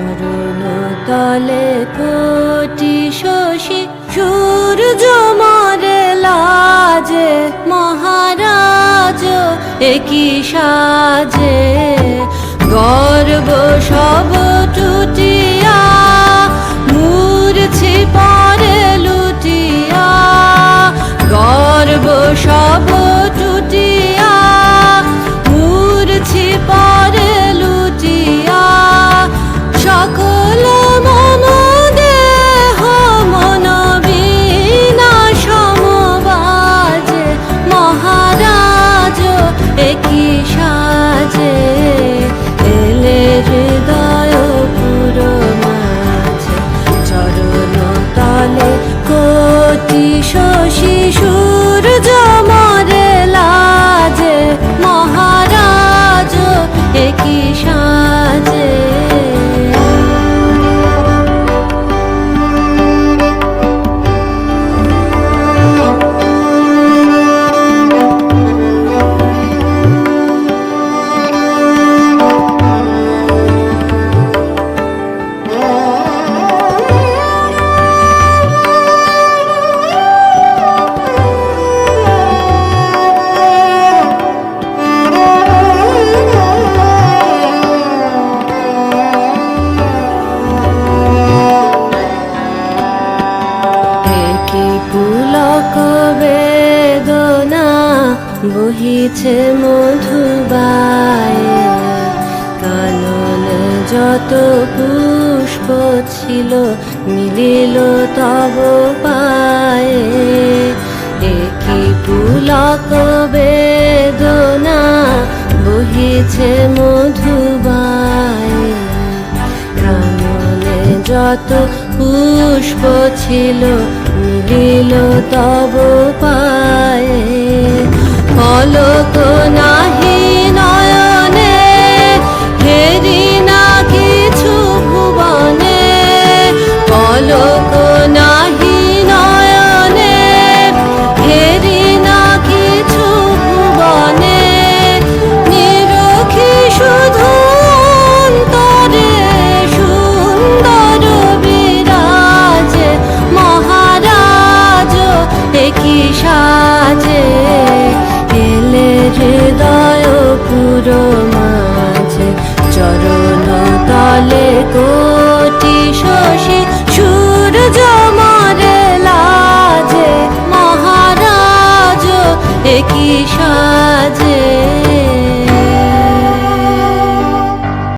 চরণ তলে কোটি শশী সূর্য মরে লাজে মহারাজ একই সাজে গর্ব সব টুটিয়া মূর্ছি পরে লুটিয়া গর্ব সব টুটিয়া মূর্ছি পরে লুটিয়া সকল মম দেহ মন বিনা সমবাজে মহারাজ একই সাজে এলে হৃদয় পুরো মাঝে চরণ তলে কোটি শশী সূর্য মরে লাজে মহারাজ একই সাজে পুলক বেদনা বহিছে মধুবায়ে কানন যত পুষ্প ছিল মিলিল তব পায়ে একই পুলক বেদনা বহিছে মধুবায়ে কাননে যত পুষ্প ছিল মিলিল তব পায়ে পলক নাহি নয়নে হেরি না কিছু ভুবনে পলক নাহি নয়নে হেরি না কিছু ভুবনে নিরখি শুধু অন্তরে সুন্দর বিরাজে মহারাজ একই সাজে এলে হৃদয় পুরো মাঝে চরণ তলে কোটি শশী সূর্য মরে লাজে মহারাজ একই সাজে।